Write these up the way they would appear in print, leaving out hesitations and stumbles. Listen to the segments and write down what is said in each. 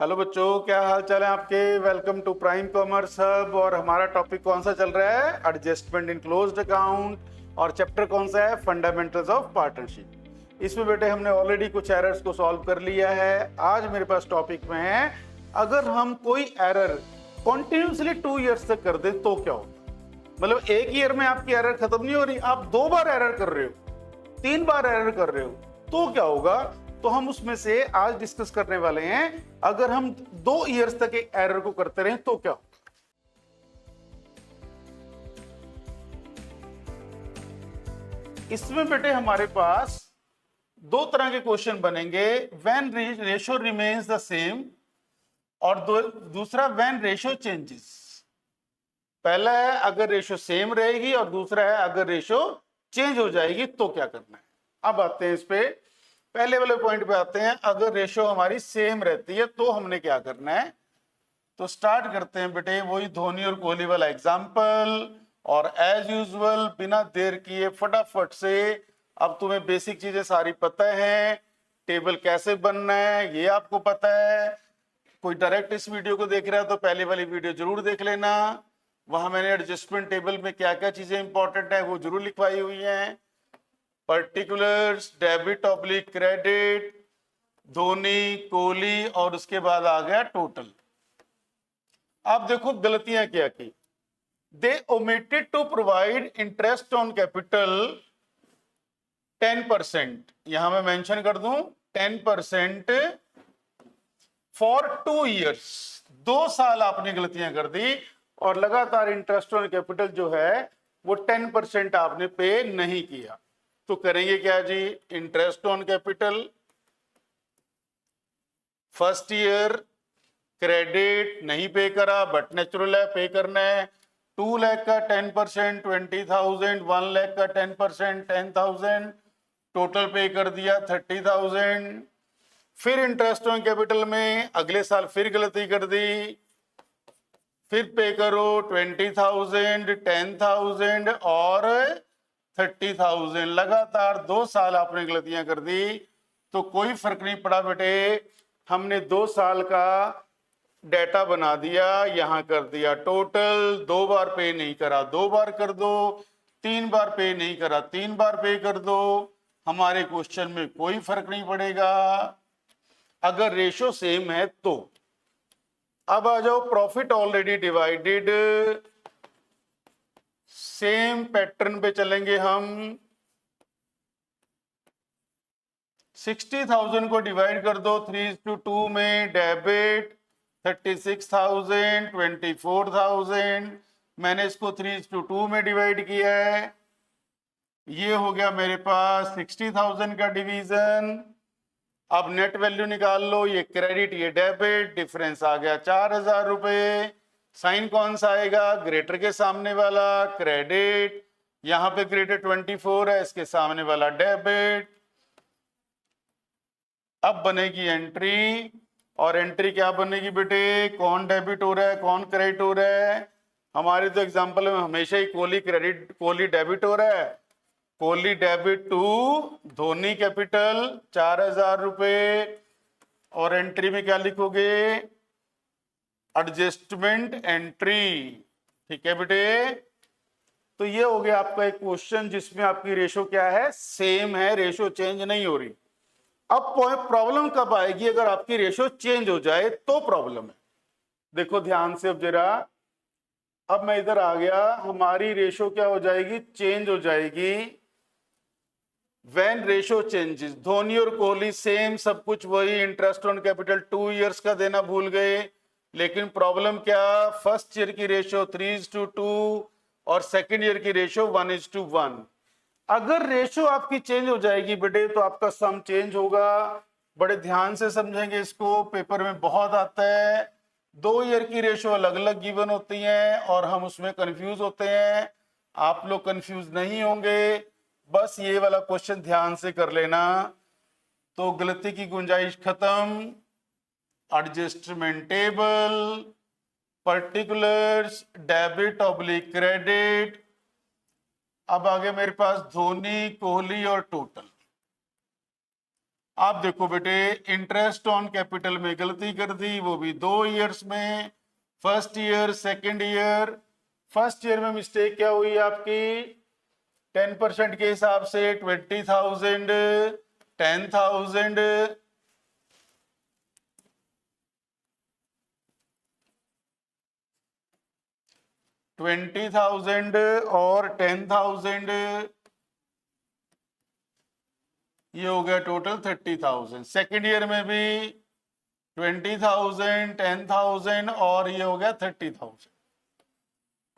Hello बच्चों, क्या हाल चाल है आपके। Welcome to prime commerce hub. और हमारा टॉपिक कौन सा चल रहा है? Adjustment in closed account. और चैप्टर कौन सा है? Fundamentals of partnership. इसमें बेटे हमने ऑलरेडी कुछ एरर्स को सॉल्व कर लिया है। आज मेरे पास टॉपिक में है, अगर हम कोई एरर कॉन्टिन्यूसली 2 ईयर्स तक कर दे तो क्या होगा। मतलब एक ईयर में आपकी एरर खत्म नहीं हो रही, आप 2 बार एरर कर रहे हो, 3 बार एरर कर रहे हो, तो क्या होगा। तो हम उसमें से आज डिस्कस करने वाले हैं, अगर हम 2 ईयर्स तक एक एरर को करते रहे तो क्या होगा। इसमें बेटे हमारे पास 2 तरह के क्वेश्चन बनेंगे, when ratio remains the same और दूसरा व्हेन रेशियो चेंजेस। पहला है अगर रेशियो सेम रहेगी और दूसरा है अगर रेशियो चेंज हो जाएगी तो क्या करना है। अब आते हैं इस पे, पहले वाले पॉइंट पे आते हैं। अगर रेशियो हमारी सेम रहती है तो हमने क्या करना है। तो स्टार्ट करते हैं बेटे वही धोनी और कोहली वाला एग्जाम्पल। और एज यूजुअल बिना देर किए फटाफट से, अब तुम्हें बेसिक चीजें सारी पता है, टेबल कैसे बनना है ये आपको पता है। कोई डायरेक्ट इस वीडियो को देख रहा है तो पहले वाली वीडियो जरूर देख लेना, वहां मैंने एडजस्टमेंट टेबल में क्या क्या चीजें इंपॉर्टेंट है वो जरूर लिखवाई हुई हैं। Particulars, debit oblique credit, Dhoni Kohli, और उसके बाद आ गया टोटल। आप देखो गलतियां क्या की। They omitted to provide interest on capital 10%, यहां मैं मेंशन कर दूं 10% फॉर 2 ईयर्स। 2 साल आपने गलतियां कर दी और लगातार इंटरेस्ट ऑन कैपिटल जो है वो 10% आपने पे नहीं किया। तो करेंगे क्या जी, interest on capital first year credit नहीं पे करा, बट नेचुरल है पे करना है। 2 लाख का 10% 20,000, 1 लाख का 10% 10,000, टोटल पे कर दिया 30,000। फिर इंटरेस्ट ऑन कैपिटल में अगले साल फिर गलती कर दी, फिर पे करो 20,000, 10,000 और 30,000। लगातार 2 साल आपने गलतियां कर दी तो कोई फर्क नहीं पड़ा बेटे, हमने 2 साल का डेटा बना दिया, यहां कर दिया टोटल। 2 बार पे नहीं करा 2 बार कर दो, 3 बार पे नहीं करा 3 बार पे कर दो, हमारे क्वेश्चन में कोई फर्क नहीं पड़ेगा अगर रेशो सेम है तो। अब आ जाओ profit already divided, same pattern पे चलेंगे हम। 60,000 को डिवाइड कर दो 3:2 में, डेबिट 36,000, 24,000, मैंने इसको 3:2 में डिवाइड किया है। ये हो गया मेरे पास 60,000 का डिवीजन। अब नेट वैल्यू निकाल लो, ये क्रेडिट ये डेबिट, डिफरेंस आ गया 4,000 रुपए। साइन कौन सा आएगा? ग्रेटर के सामने वाला क्रेडिट, यहां पे ग्रेटर 24 है, इसके सामने वाला डेबिट। अब बनेगी एंट्री, और एंट्री क्या बनेगी बेटे, कौन डेबिट हो रहा है कौन क्रेडिट हो रहा है। हमारे तो एग्जांपल में हमेशा ही कोहली क्रेडिट कोहली डेबिट हो रहा है। Kohli debit to Dhoni capital 4,000 रुपए। और एंट्री में क्या लिखोगे? Adjustment entry. ठीक है बेटे, तो ये हो गया आपका एक क्वेश्चन जिसमें आपकी रेशो क्या है, सेम है, रेशो चेंज नहीं हो रही। अब प्रॉब्लम कब आएगी? अगर आपकी रेशो चेंज हो जाए तो प्रॉब्लम है। देखो ध्यान से अब जरा, अब मैं इधर आ गया, हमारी रेशो क्या हो जाएगी, चेंज हो जाएगी। व्हेन रेशो चेंजेस, धोनी और कोहली सेम, सब कुछ वही, इंटरेस्ट ऑन कैपिटल 2 ईयर्स का देना भूल गए। लेकिन प्रॉब्लम क्या, फर्स्ट ईयर की रेशो 3:2 और सेकेंड ईयर की रेशो 1:1। अगर रेशो आपकी चेंज हो जाएगी बेटे तो आपका सम चेंज होगा। बड़े ध्यान से समझेंगे इसको, पेपर में बहुत आता है। 2 ईयर की रेशो अलग अलग गिवन होती हैं और हम उसमें कंफ्यूज होते हैं। आप लोग कंफ्यूज नहीं होंगे, बस ये वाला क्वेश्चन ध्यान से कर लेना तो गलती की गुंजाइश खत्म। Adjustment table, particulars, debit oblique credit. अब आगे मेरे पास धोनी कोहली और टोटल। आप देखो बेटे, इंटरेस्ट ऑन कैपिटल में गलती कर दी, वो भी 2 ईयर्स में, first year second year. First year में मिस्टेक क्या हुई आपकी, 10% के हिसाब से 20,000, 10,000, 20,000 और 10,000, ये हो गया टोटल 30,000। सेकेंड ईयर में भी 20,000, 10,000 और ये हो गया 30,000।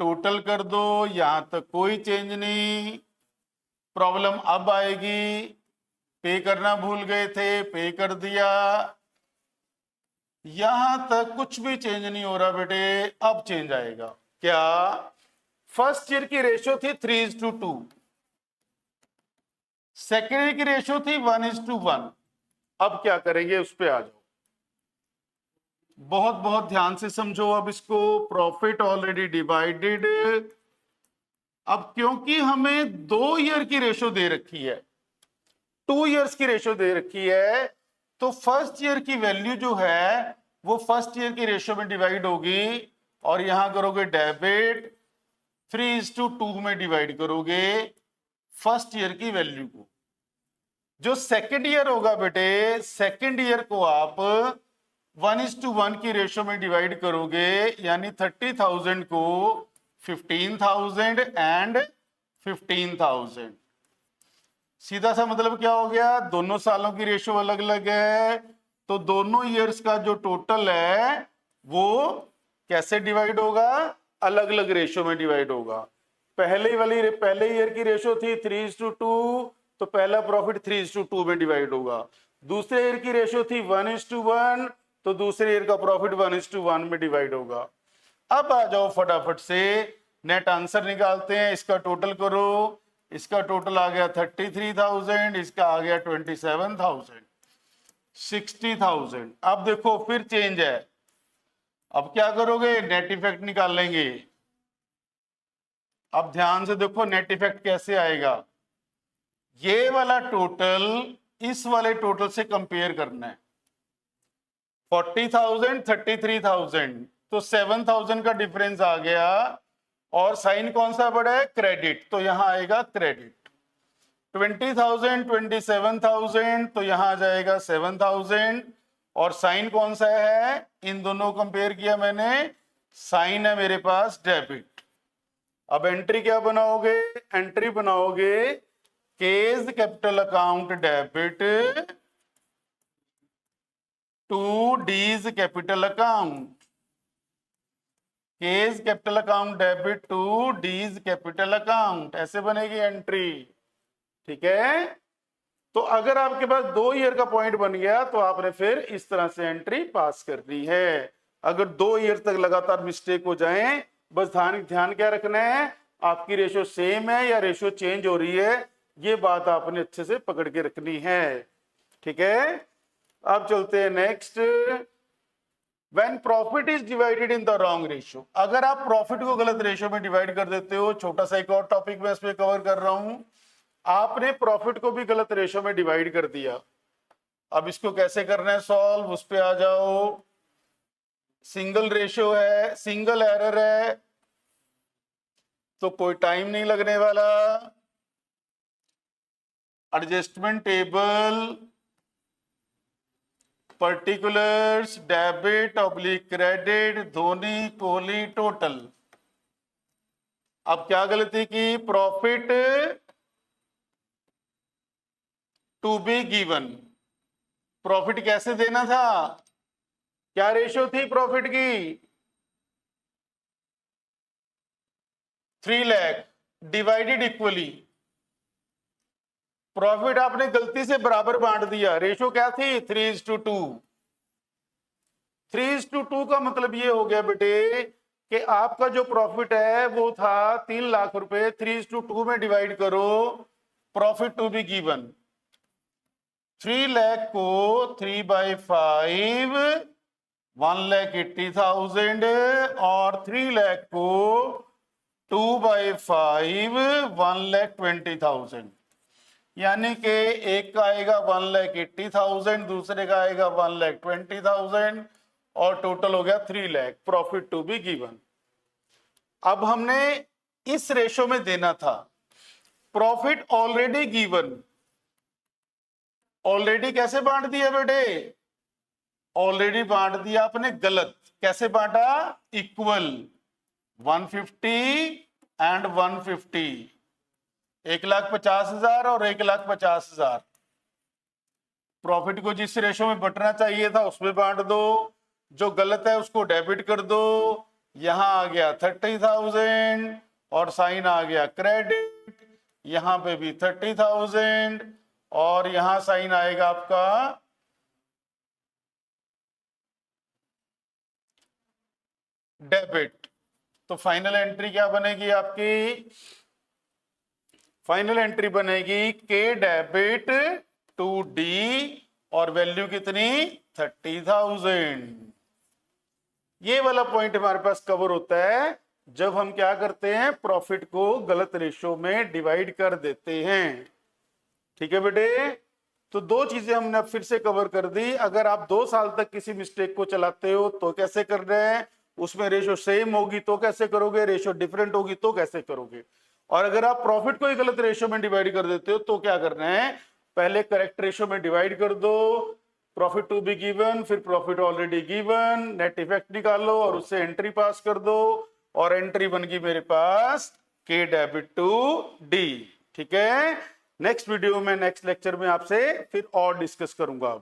टोटल कर दो, यहां तक कोई चेंज नहीं। प्रॉब्लम अब आएगी, पे करना भूल गए थे, पे कर दिया। यहां तक कुछ भी चेंज नहीं हो रहा बेटे, अब चेंज आएगा। क्या, फर्स्ट ईयर की रेशियो थी 3:2, सेकेंड ईयर की रेशियो थी 1:1। अब क्या करेंगे, उस पे आ जाओ। बहुत बहुत ध्यान से समझो अब इसको। Profit already divided. अब क्योंकि हमें 2 ईयर की रेशियो दे रखी है, 2 ईयर्स की रेशियो दे रखी है, तो फर्स्ट ईयर की वैल्यू जो है वो फर्स्ट ईयर की रेशियो में डिवाइड होगी, और यहां करोगे डेबिट, 3:2 में डिवाइड करोगे फर्स्ट ईयर की वैल्यू को। जो सेकेंड ईयर होगा बेटे, सेकेंड ईयर को आप 1:1 की रेशियो में डिवाइड करोगे, यानी 30,000 को 15,000 एंड 15,000। सीधा सा मतलब क्या हो गया, दोनों सालों की रेशियो अलग अलग है, तो दोनों ईयर्स का जो टोटल है वो कैसे डिवाइड होगा, अलग अलग रेशियो में डिवाइड होगा। पहले ईयर की रेशियो थी 3:2, तो पहला प्रॉफिट 3:2 में डिवाइड होगा। दूसरे ईयर की रेशियो थी 1:1, तो दूसरे ईयर का प्रॉफिट 1:1 में डिवाइड होगा। अब आ जाओ फटाफट से नेट आंसर निकालते हैं। इसका टोटल करो, इसका टोटल आ गया 33,000, इसका आ गया 27,000, 60,000। अब देखो फिर चेंज है। अब क्या करोगे, नेट इफेक्ट निकाल लेंगे। अब ध्यान से देखो नेट इफेक्ट कैसे आएगा। ये वाला टोटल इस वाले टोटल से कंपेयर करना है। 40,000, 33,000, तो 7,000 का डिफरेंस आ गया, और साइन कौन सा बड़ा है, क्रेडिट, तो यहां आएगा क्रेडिट। 20,000, 27,000, तो यहां आ जाएगा 7,000, और साइन कौन सा है, इन दोनों कंपेयर किया मैंने, साइन है मेरे पास डेबिट। अब एंट्री क्या बनाओगे, एंट्री बनाओगे K's capital account debit to D's capital account, K's capital account debit to D's capital account, ऐसे बनेगी एंट्री। ठीक है, तो अगर आपके पास 2 ईयर का पॉइंट बन गया तो आपने फिर इस तरह से एंट्री पास करनी है। अगर 2 ईयर तक लगातार मिस्टेक हो जाए, बस ध्यान क्या रखना है, आपकी रेशियो सेम है या रेशियो चेंज हो रही है, ये बात आपने अच्छे से पकड़ के रखनी है। ठीक है, अब चलते हैं next. When profit is divided in the wrong ratio, अगर आप प्रॉफिट को गलत रेशियो में डिवाइड कर देते हो, छोटा सा एक और टॉपिक मैं इसमें कवर कर रहा हूं, आपने प्रॉफिट को भी गलत रेशियो में डिवाइड कर दिया। अब इसको कैसे करना है सॉल्व, उस पे आ जाओ। सिंगल रेशियो है, सिंगल एरर है, तो कोई टाइम नहीं लगने वाला। Adjustment table, particulars, debit oblique credit, Dhoni Kohli total. अब क्या गलती की, profit to be given, profit कैसे देना था, क्या रेशियो थी प्रॉफिट की, 3 लाख डिवाइडेड इक्वली। प्रॉफिट आपने गलती से बराबर बांट दिया, रेशियो क्या थी 3:2। 3:2 का मतलब ये हो गया बेटे कि आपका जो प्रॉफिट है वो था 3 लाख रुपए, 3:2 में डिवाइड करो profit to be given. 3 lakh को 3/5 1,80,000, और 3 लाख को 2/5 1,20,000। यानी कि एक का आएगा 1,80,000, दूसरे का आएगा 1,20,000 और टोटल हो गया 3 lakh profit to be given. अब हमने इस रेशो में देना था प्रॉफिट ऑलरेडी गिवन। ऑलरेडी कैसे बांट दिया बेटे? ऑलरेडी बांट दिया आपने गलत। कैसे बांटा? इक्वल 150 एंड 150, 1,50,000 और 1,50,000। प्रॉफिट को जिस रेशो में बंटना चाहिए था उसमें बांट दो, जो गलत है उसको डेबिट कर दो। यहां आ गया 30,000 और साइन आ गया क्रेडिट, यहां पे भी 30,000 और यहां साइन आएगा आपका डेबिट। तो फाइनल एंट्री क्या बनेगी आपकी? फाइनल एंट्री बनेगी के डेबिट टू डी और वैल्यू कितनी? 30,000। ये वाला पॉइंट हमारे पास कवर होता है जब हम क्या करते हैं, प्रॉफिट को गलत रेशो में डिवाइड कर देते हैं। ठीक है बेटे, तो दो चीजें हमने अब फिर से कवर कर दी। अगर आप 2 साल तक किसी मिस्टेक को चलाते हो तो कैसे कर रहे हैं, उसमें रेशो सेम होगी तो कैसे करोगे, रेशो डिफरेंट होगी तो कैसे करोगे। और अगर आप प्रॉफिट को ही गलत रेशो में डिवाइड कर देते हो तो क्या करना है, पहले करेक्ट रेशो में डिवाइड कर दो, प्रॉफिट टू बी गिवन, फिर profit already given, net effect निकालो और उससे एंट्री पास कर दो और एंट्री बन गई मेरे पास के डेबिट टू डी। ठीक है, नेक्स्ट वीडियो में नेक्स्ट लेक्चर में आपसे फिर और डिस्कस करूंगा।